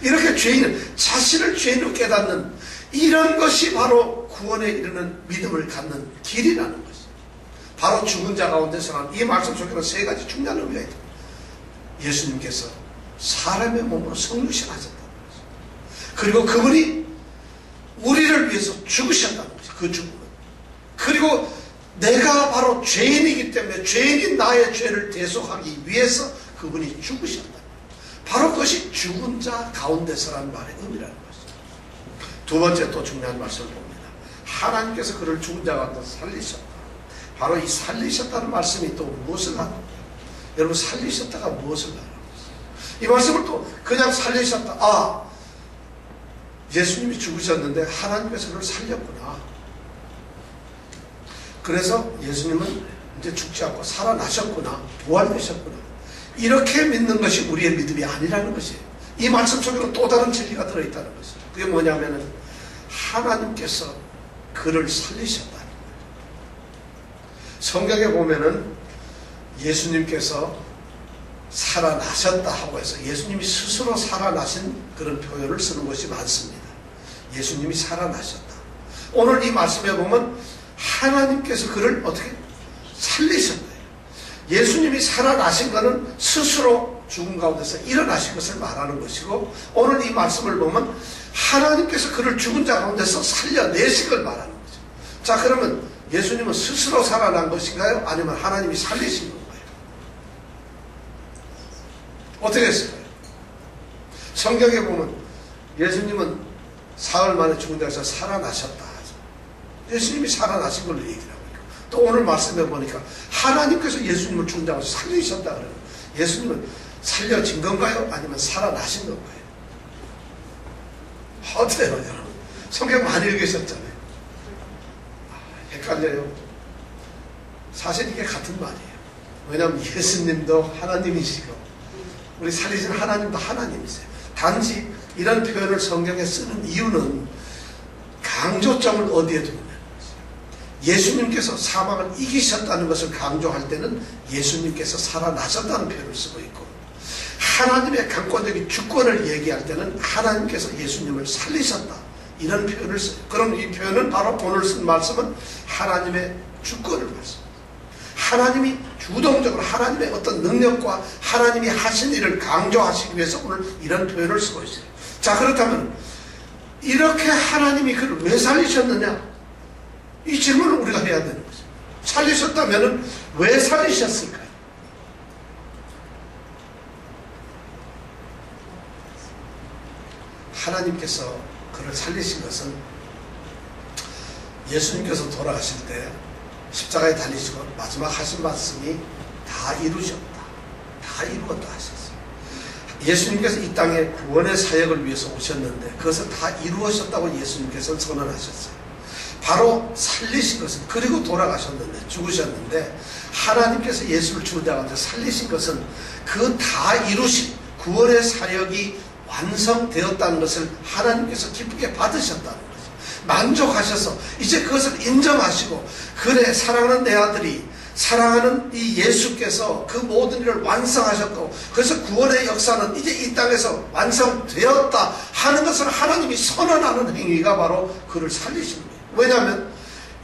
이렇게 죄인은 자신을 죄인으로 깨닫는, 이런 것이 바로 구원에 이르는 믿음을 갖는 길이라는 것이에요. 바로 죽은 자 가운데서는 이 말씀 속에는 세 가지 중요한 의미가 있다. 예수님께서 사람의 몸으로 성육신 하셨다는 것이죠. 그리고 그분이 우리를 위해서 죽으셨다는 것이죠. 그 죽음은. 그리고 내가 바로 죄인이기 때문에 죄인인 나의 죄를 대속하기 위해서 그분이 죽으셨다. 바로 그것이 죽은 자 가운데서라는 말의 의미라는 것이죠. 두 번째 또 중요한 말씀을 봅니다. 하나님께서 그를 죽은 자 가운데서 살리셨다. 바로 이 살리셨다는 말씀이 또 무엇을 하는가? 여러분, 살리셨다가 무엇을 하는 거예요? 이 말씀을 또 그냥 살리셨다, 아, 예수님이 죽으셨는데 하나님께서 그를 살렸구나, 그래서 예수님은 이제 죽지 않고 살아나셨구나, 부활되셨구나, 이렇게 믿는 것이 우리의 믿음이 아니라는 것이에요. 이 말씀 속에는 또 다른 진리가 들어있다는 것이에요. 그게 뭐냐면은 하나님께서 그를 살리셨다는 거예요. 성경에 보면은 예수님께서 살아나셨다 하고 해서 예수님이 스스로 살아나신 그런 표현을 쓰는 것이 많습니다. 예수님이 살아나셨다. 오늘 이 말씀에 보면 하나님께서 그를 어떻게 살리셨다. 예수님이 살아나신 것은 스스로 죽은 가운데서 일어나신 것을 말하는 것이고, 오늘 이 말씀을 보면 하나님께서 그를 죽은 자 가운데서 살려내신 걸 말하는 거죠. 자, 그러면 예수님은 스스로 살아난 것인가요? 아니면 하나님이 살리신 건가요? 어떻게 했을까요? 성경에 보면 예수님은 사흘 만에 죽은 데서 살아나셨다 하죠. 예수님이 살아나신 걸로 얘기를 하고 있고, 또 오늘 말씀해 보니까 하나님께서 예수님을 죽은 데서 살리셨다 그래요. 예수님은 살려진 건가요? 아니면 살아나신 건가요? 어때요, 여러분? 성경 많이 읽으셨잖아요. 헷갈려요. 사실 이게 같은 말이에요. 왜냐하면 예수님도 하나님이시고 우리 살리신 하나님도 하나님이세요. 단지 이런 표현을 성경에 쓰는 이유는 강조점을 어디에 두느냐. 예수님께서 사망을 이기셨다는 것을 강조할 때는 예수님께서 살아나셨다는 표현을 쓰고 있고, 하나님의 강권적인 주권을 얘기할 때는 하나님께서 예수님을 살리셨다, 이런 표현을 써요. 그럼 이 표현은 바로 오늘 쓴 말씀은 하나님의 주권을 말씀합니다. 하나님이 주동적으로 하나님의 어떤 능력과 하나님이 하신 일을 강조하시기 위해서 오늘 이런 표현을 쓰고 있어요. 자, 그렇다면 이렇게 하나님이 그를 왜 살리셨느냐, 이 질문을 우리가 해야 되는 거죠. 살리셨다면 왜 살리셨을까요? 하나님께서 그를 살리신 것은 예수님께서 돌아가실 때 십자가에 달리시고 마지막 하신 말씀이 다 이루셨다, 다 이루었다 하셨어요. 예수님께서 이 땅에 구원의 사역을 위해서 오셨는데 그것을 다 이루어졌다고 예수님께서 선언하셨어요. 바로 살리신 것은, 그리고 돌아가셨는데, 죽으셨는데 하나님께서 예수를 죽은 데 가운데 살리신 것은 그 다 이루신 구원의 사역이 완성되었다는 것을 하나님께서 기쁘게 받으셨다는 거죠. 만족하셔서 이제 그것을 인정하시고, 그래, 사랑하는 내 아들이, 사랑하는 이 예수께서 그 모든 일을 완성하셨고, 그래서 구원의 역사는 이제 이 땅에서 완성되었다 하는 것을 하나님이 선언하는 행위가 바로 그를 살리신 거예요. 왜냐하면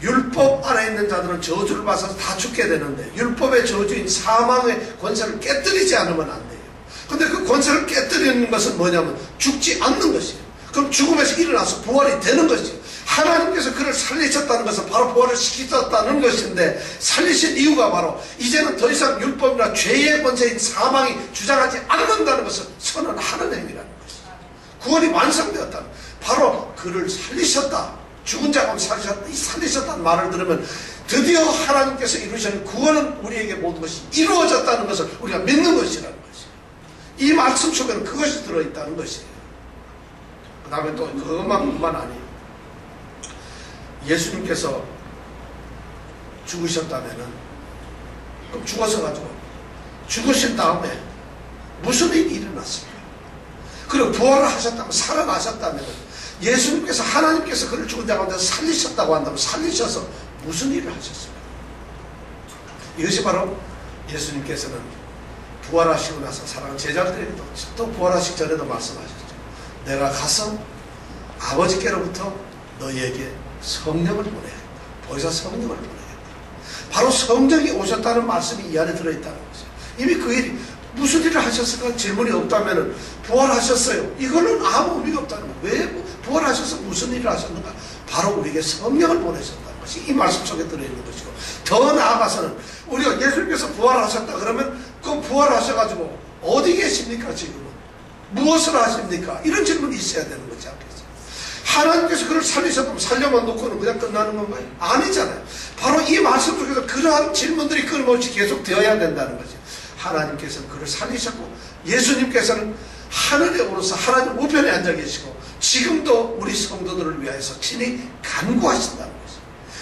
율법 아래 있는 자들은 저주를 받아서 다 죽게 되는데, 율법의 저주인 사망의 권세를 깨뜨리지 않으면 안 돼요. 근데 그 권세를 깨뜨리는 것은 뭐냐면 죽지 않는 것이에요. 그럼 죽음에서 일어나서 부활이 되는 것이에요. 하나님께서 그를 살리셨다는 것은 바로 부활을 시키셨다는 것인데, 살리신 이유가 바로 이제는 더 이상 율법이나 죄의 권세인 사망이 주장하지 않는다는 것을 선언하는 행위라는 것이죠. 구원이 완성되었다는, 바로 그를 살리셨다, 죽은 자 가운데 살리셨다는 말을 들으면 드디어 하나님께서 이루시는 구원은 우리에게 모든 것이 이루어졌다는 것을 우리가 믿는 것이라는 것이에요. 이 말씀 속에는 그것이 들어있다는 것이에요. 그 다음에 또 그것만뿐만 아니에요. 예수님께서 죽으셨다면은, 그럼 죽으신 다음에 무슨 일이 일어났습니까? 그리고 부활을 하셨다면, 살아나셨다면, 예수님께서, 하나님께서 그를 죽은 자 가운데 살리셨다고 한다면 살리셔서 무슨 일을 하셨습니까? 이것이 바로 예수님께서는 부활하시고 나서 사랑하는 제자들에게도 또 부활하시기 전에도 말씀하셨죠. 내가 가서 아버지께로부터 너희에게 성령을 보내야겠다. 보혜사 성령을 보내야겠다. 바로 성령이 오셨다는 말씀이 이 안에 들어있다는 거죠. 이미 그 일이 무슨 일을 하셨을까 질문이 없다면 부활하셨어요, 이거는 아무 의미가 없다는 거예요. 왜 부활하셔서 무슨 일을 하셨는가? 바로 우리에게 성령을 보내셨다는 것이 이 말씀 속에 들어있는 것이고, 더 나아가서는 우리가 예수님께서 부활하셨다 그러면 그 부활하셔가지고 어디 계십니까? 지금은 무엇을 하십니까? 이런 질문이 있어야 되는 거지 않겠어요? 하나님께서 그를 살리셨다면 살려만 놓고는 그냥 끝나는 건가요? 아니잖아요. 바로 이 말씀 속에서 그러한 질문들이 끊임없이 계속 되어야 된다는 거죠. 하나님께서는 그를 살리셨고, 예수님께서는 하늘에 오르사 하나님 우편에 앉아 계시고 지금도 우리 성도들을 위하여서 친히 간구하신다는 것이죠.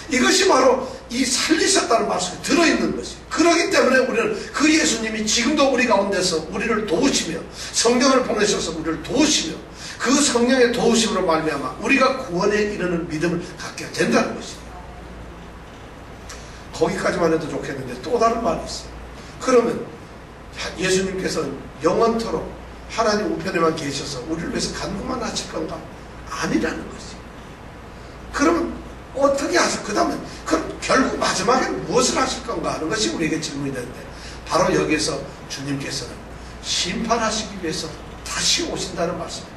이것이 바로 이 살리셨다는 말씀에 들어있는 것이에요. 그렇기 때문에 우리는 그 예수님이 지금도 우리 가운데서 우리를 도우시며 성령을 보내셔서 우리를 도우시며 그 성령의 도우심으로 말미암아 우리가 구원에 이르는 믿음을 갖게 된다는 것이에요. 거기까지만 해도 좋겠는데 또 다른 말이 있어요. 그러면 예수님께서는 영원토록 하나님 우편에만 계셔서 우리를 위해서 간구만 하실 건가? 아니라는 거지. 그러면 어떻게 하실? 그 다음에 그럼 결국 마지막에는 무엇을 하실 건가 하는 것이 우리에게 질문이 되는데, 바로 여기에서 주님께서는 심판하시기 위해서 다시 오신다는 말씀입니다.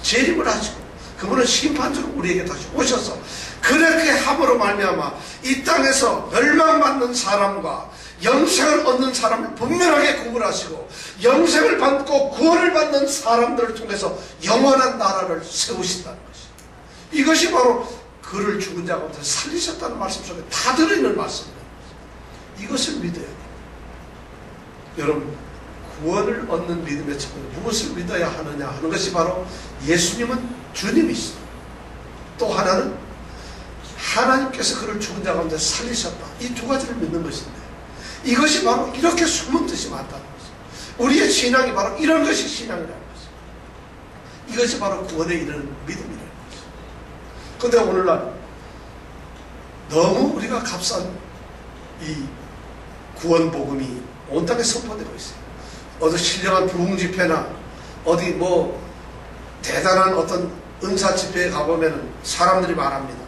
재림을 하시고 그분은 심판주로 우리에게 다시 오셔서 그렇게 함으로 말미암아 이 땅에서 멸망받는 사람과 영생을 얻는 사람을 분명하게 구분하시고 영생을 받고 구원을 받는 사람들을 통해서 영원한 나라를 세우신다는 것이죠. 이것이 바로 그를 죽은 자 가운데 살리셨다는 말씀 속에 다 들어있는 말씀입니다. 이것을 믿어야 돼요. 여러분, 구원을 얻는 믿음의 첫 번째 무엇을 믿어야 하느냐 하는 것이 바로 예수님은 주님이시다. 또 하나는 하나님께서 그를 죽은 자 가운데 살리셨다. 이 두 가지를 믿는 것인데 이것이 바로 이렇게 숨은 뜻이 많다는 것이죠. 우리의 신앙이 바로 이런 것이 신앙이라는 것이죠. 이것이 바로 구원에 이르는 믿음이라는 것이죠. 그런데 오늘날 너무 우리가 값싼 이 구원 복음이 온 땅에 선포되고 있어요. 어디 신령한 부흥 집회나 어디 뭐 대단한 어떤 은사 집회에 가보면 사람들이 말합니다.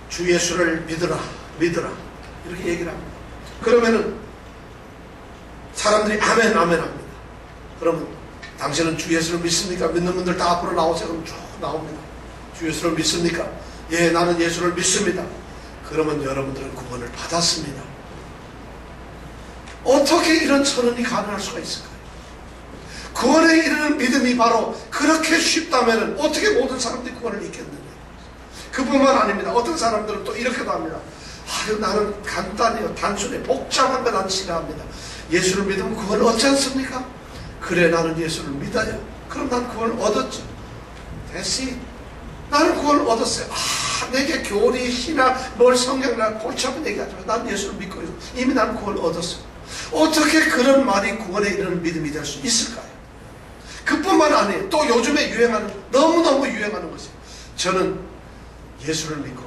주 예수를 믿으라, 믿으라. 이렇게 얘기를 합니다. 그러면은 사람들이 아멘, 아멘 합니다. 그러면 당신은 주 예수를 믿습니까? 믿는 분들 다 앞으로 나오세요. 그럼 쭉 나옵니다. 주 예수를 믿습니까? 예, 나는 예수를 믿습니다. 그러면 여러분들은 구원을 받았습니다. 어떻게 이런 선언이 가능할 수가 있을까요? 구원에 이르는 믿음이 바로 그렇게 쉽다면 어떻게 모든 사람들이 구원을 잊겠느냐. 그뿐만 아닙니다. 어떤 사람들은 또 이렇게도 합니다. 아유, 나는 간단해요. 단순해. 복잡한 거 난 싫어합니다. 예수를 믿으면 구원을 얻지 않습니까? 그래, 나는 예수를 믿어요. 그럼 난 구원을 얻었죠. 됐지? 나는 구원을 얻었어요. 내게 교리, 신학, 뭘 성경이나 골치 아픈 얘기하지 마. 난 예수를 믿고 있어. 이미 난 구원을 얻었어요. 어떻게 그런 말이 구원에 이르는 믿음이 될 수 있을까요? 그뿐만 아니에요. 또 요즘에 유행하는, 너무너무 유행하는 것이에요. 저는 예수를 믿고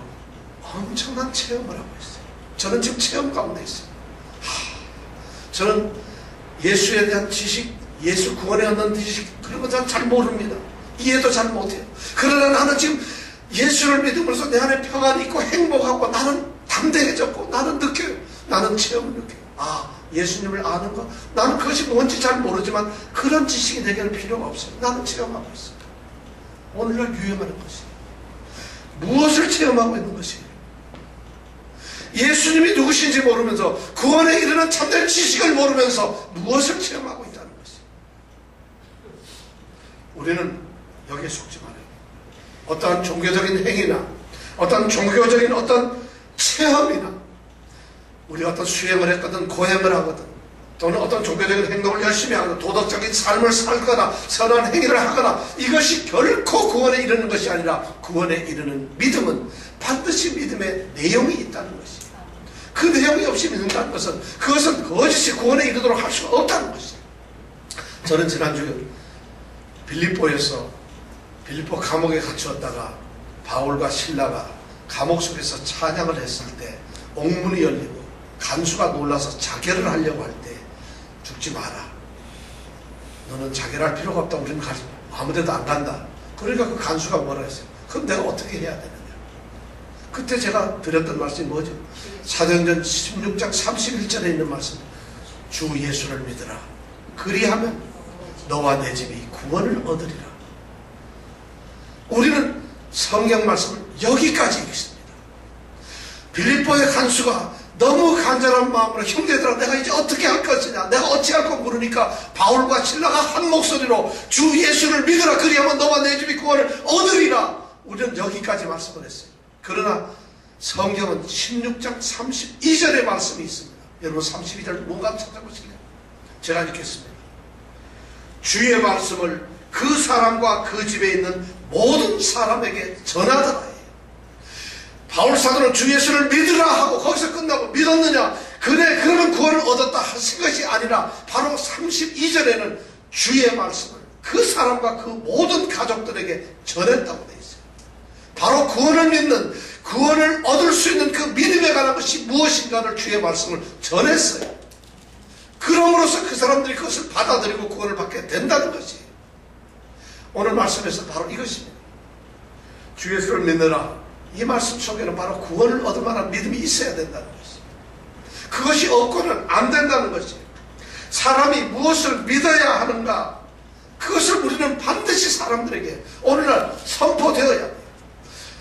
엄청난 체험을 하고 있어요. 저는 지금 체험 가운데 있어요. 저는 예수에 대한 지식, 예수 구원에 얻는 지식, 그런 거 잘 모릅니다. 이해도 잘 못해요. 그러나 나는 지금 예수를 믿음으로써 내 안에 평안이 있고 행복하고 나는 담대해졌고 나는 느껴요. 나는 체험을 느껴요. 예수님을 아는 것, 나는 그것이 뭔지 잘 모르지만 그런 지식이 내게는 필요가 없어요. 나는 체험하고 있어요. 오늘날 유행하는 것이에요. 무엇을 체험하고 있는 것이에요? 예수님이 누구신지 모르면서 구원에 이르는 참된 지식을 모르면서 무엇을 체험하고 있다는 것이에요. 우리는 여기에 속지 말아요. 어떠한 종교적인 행위나 어떤 종교적인 어떤 체험이나 우리가 어떤 수행을 했거든 고행을 하거든 또는 어떤 종교적인 행동을 열심히 하거나 도덕적인 삶을 살거나 선한 행위를 하거나 이것이 결코 구원에 이르는 것이 아니라 구원에 이르는 믿음은 반드시 믿음의 내용이 있다는 것이에요. 그 내용이 없이 믿는다는 것은 그것은 거짓이 구원에 이르도록 할 수가 없다는 것이에요. 저는 지난주에 빌립보에서 빌립보 감옥에 갇혔다가 바울과 실라가 감옥 속에서 찬양을 했을 때 옥문이 열리고 간수가 놀라서 자결을 하려고 할 때 죽지 마라. 너는 자결할 필요가 없다. 우리는 아무데도 안 간다. 그러니까 그 간수가 뭐라 했어요? 그럼 내가 어떻게 해야 되느냐. 그때 제가 드렸던 말씀이 뭐죠? 사도행전 16장 31절에 있는 말씀. 주 예수를 믿으라. 그리하면 너와 내 집이 구원을 얻으리라. 우리는 성경 말씀을 여기까지 읽습니다. 빌립보의 간수가 너무 간절한 마음으로 형제들아 내가 이제 어떻게 할 것이냐 내가 어찌할까 물으니까 바울과 실라가 한 목소리로 주 예수를 믿으라. 그리하면 너와 내 집이 구원을 얻으리라. 우리는 여기까지 말씀을 했어요. 그러나 성경은 16장 32절의 말씀이 있습니다. 여러분 32절 뭔가 찾아보실래요? 제가 읽겠습니다. 주의 말씀을 그 사람과 그 집에 있는 모든 사람에게 전하더라. 바울 사도는 주 예수를 믿으라 하고 거기서 끝나고 믿었느냐? 그래 그러면 구원을 얻었다 하신 것이 아니라 바로 32절에는 주의 말씀을 그 사람과 그 모든 가족들에게 전했다고 되어 있어요. 바로 구원을 믿는 구원을 얻을 수 있는 그 믿음에 관한 것이 무엇인가를 주의 말씀을 전했어요. 그럼으로써 그 사람들이 그것을 받아들이고 구원을 받게 된다는 것이에요. 오늘 말씀에서 바로 이것입니다. 주 예수를 믿느라. 이 말씀 속에는 바로 구원을 얻을 만한 믿음이 있어야 된다는 것이에요. 그것이 없고는 안 된다는 것이에요. 사람이 무엇을 믿어야 하는가? 그것을 우리는 반드시 사람들에게 오늘날 선포되어야 돼요.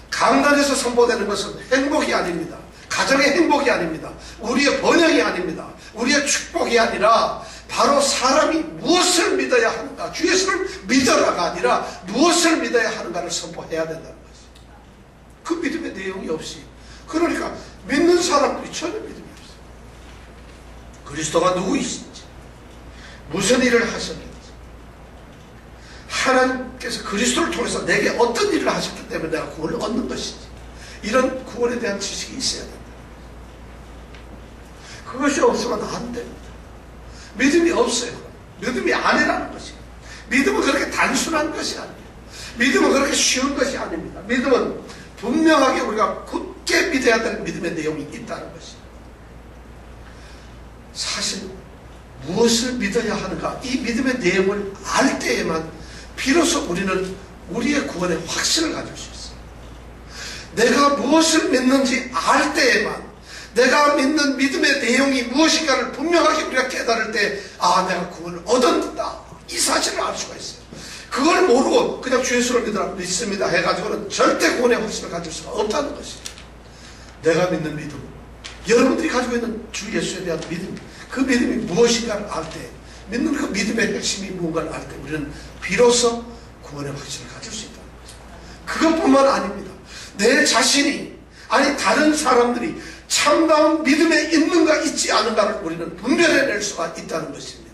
강단에서 선포되는 것은 행복이 아닙니다. 가정의 행복이 아닙니다. 우리의 번영이 아닙니다. 우리의 축복이 아니라 바로 사람이 무엇을 믿어야 하는가, 주 예수를 믿어라가 아니라 무엇을 믿어야 하는가를 선포해야 된다는 것이죠. 그 믿음의 내용이 없이, 그러니까 믿는 사람들이 전혀 믿음이 없어요. 그리스도가 누구이신지, 무슨 일을 하셨는지, 하나님께서 그리스도를 통해서 내게 어떤 일을 하셨기 때문에 내가 구원을 얻는 것인지, 이런 구원에 대한 지식이 있어야 된다. 그것이 없으면 안 됩니다. 믿음이 없어요. 믿음이 아니라는 것이에요. 믿음은 그렇게 단순한 것이 아니에요. 믿음은 그렇게 쉬운 것이 아닙니다. 믿음은 분명하게 우리가 굳게 믿어야 되는 믿음의 내용이 있다는 것이에요. 사실 무엇을 믿어야 하는가, 이 믿음의 내용을 알 때에만 비로소 우리는 우리의 구원의 확신을 가질 수 있어요. 내가 무엇을 믿는지 알 때에만, 내가 믿는 믿음의 내용이 무엇인가를 분명하게 우리가 깨달을 때, 아, 내가 구원을 얻었다, 이 사실을 알 수가 있어요. 그걸 모르고 그냥 주 예수를 믿습니다 해가지고는 절대 구원의 확신을 가질 수가 없다는 것이죠. 내가 믿는 믿음, 여러분들이 가지고 있는 주 예수에 대한 믿음, 그 믿음이 무엇인가를 알 때, 믿는 그 믿음의 핵심이 무언가를 알 때 우리는 비로소 구원의 확신을 가질 수 있다는 거죠. 그것뿐만 아닙니다. 내 자신이, 아니 다른 사람들이 참다운 믿음에 있는가 있지 않은가를 우리는 분별해낼 수가 있다는 것입니다.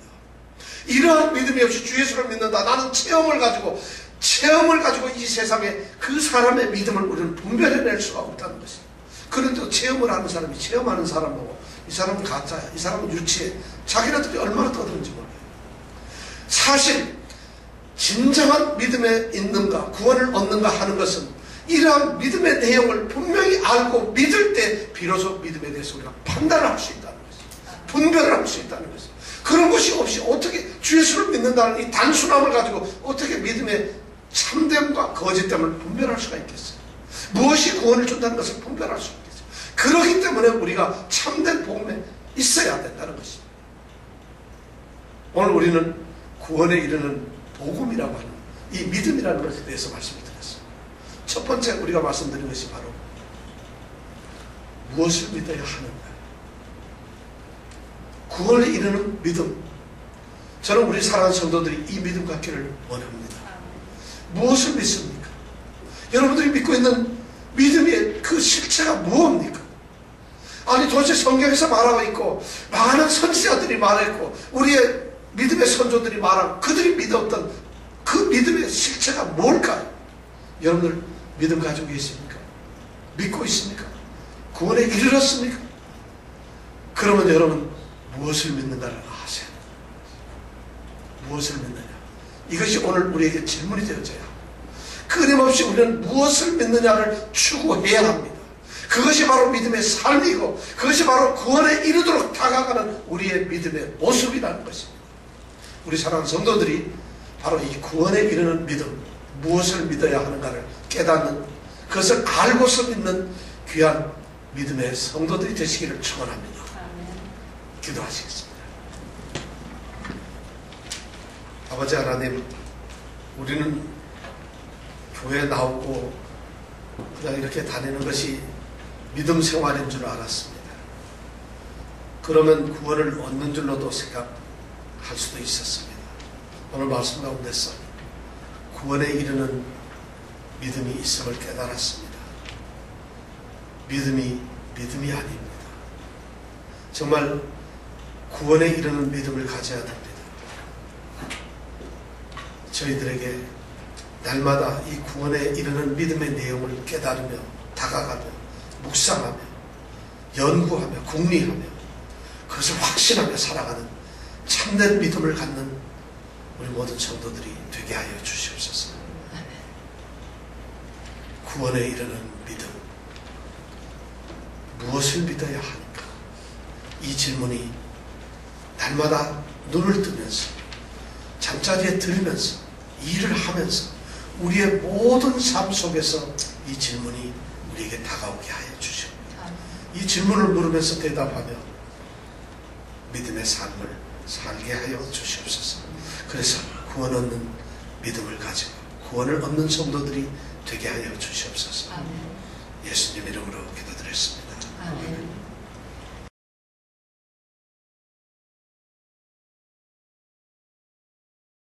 이러한 믿음이 없이 주 예수를 믿는다, 나는 체험을 가지고 이 세상에 그 사람의 믿음을 우리는 분별해낼 수가 없다는 것입니다. 그런데 체험을 하는 사람이 체험하는 사람 보고 이 사람은 가짜야, 이 사람은 유치해, 자기네들이 얼마나 떠드는지 몰라요. 사실 진정한 믿음에 있는가, 구원을 얻는가 하는 것은 이러한 믿음의 내용을 분명히 알고 믿을 때 비로소 믿음에 대해서 우리가 판단을 할 수 있다는 것이죠. 분별을 할 수 있다는 것이죠. 그런 것이 없이 어떻게 주 예수를 믿는다는 이 단순함을 가지고 어떻게 믿음의 참됨과 거짓됨을 분별할 수가 있겠어요? 무엇이 구원을 준다는 것을 분별할 수 있겠어요? 그렇기 때문에 우리가 참된 복음에 있어야 된다는 것입니다. 오늘 우리는 구원에 이르는 복음이라고 하는 이 믿음이라는 것에 대해서 말씀을 드렸습니다. 첫 번째 우리가 말씀드린 것이 바로 무엇을 믿어야 하는가, 구원에 이르는 믿음. 저는 우리 사랑하는 성도들이 이 믿음 갖기를 원합니다. 무엇을 믿습니까? 여러분들이 믿고 있는 믿음의 그 실체가 무엇입니까? 아니 도대체 성경에서 말하고 있고 많은 선지자들이 말했고 우리의 믿음의 선조들이 말하고 그들이 믿었던 그 믿음의 실체가 뭘까요? 여러분들 믿음 가지고 계십니까? 믿고 있습니까? 구원에 이르렀습니까? 그러면 여러분 무엇을 믿는가를 아세요? 무엇을 믿느냐? 이것이 오늘 우리에게 질문이 되어져야 합니다. 끊임없이 우리는 무엇을 믿느냐를 추구해야 합니다. 그것이 바로 믿음의 삶이고 그것이 바로 구원에 이르도록 다가가는 우리의 믿음의 모습이라는 것입니다. 우리 사랑하는 성도들이 바로 이 구원에 이르는 믿음, 무엇을 믿어야 하는가를 깨닫는, 그것을 알고서 믿는 귀한 믿음의 성도들이 되시기를 축원합니다. 기도하시겠습니다. 아버지 하나님, 우리는 교회에 나오고 그냥 이렇게 다니는 것이 믿음 생활인 줄 알았습니다. 그러면 구원을 얻는 줄로도 생각할 수도 있었습니다. 오늘 말씀 가운데서 구원에 이르는 믿음이 있음을 깨달았습니다. 믿음이 아닙니다. 정말 구원에 이르는 믿음을 가져야 됩니다. 저희들에게 날마다 이 구원에 이르는 믿음의 내용을 깨달으며 다가가며 묵상하며 연구하며 궁리하며 그것을 확신하며 살아가는 참된 믿음을 갖는 우리 모든 성도들이 되게 하여 주시옵소서. 구원에 이르는 믿음, 무엇을 믿어야 하는가? 이 질문이 날마다 눈을 뜨면서 잠자리에 들면서 일을 하면서 우리의 모든 삶 속에서 이 질문이 우리에게 다가오게 하여 주시옵소서. 이 질문을 물으면서 대답하며 믿음의 삶을 살게 하여 주시옵소서. 그래서 구원 얻는 믿음을 가지고 구원을 얻는 성도들이 되게 하여 주시옵소서. 아멘. 예수님 이름으로 기도드렸습니다. 아멘.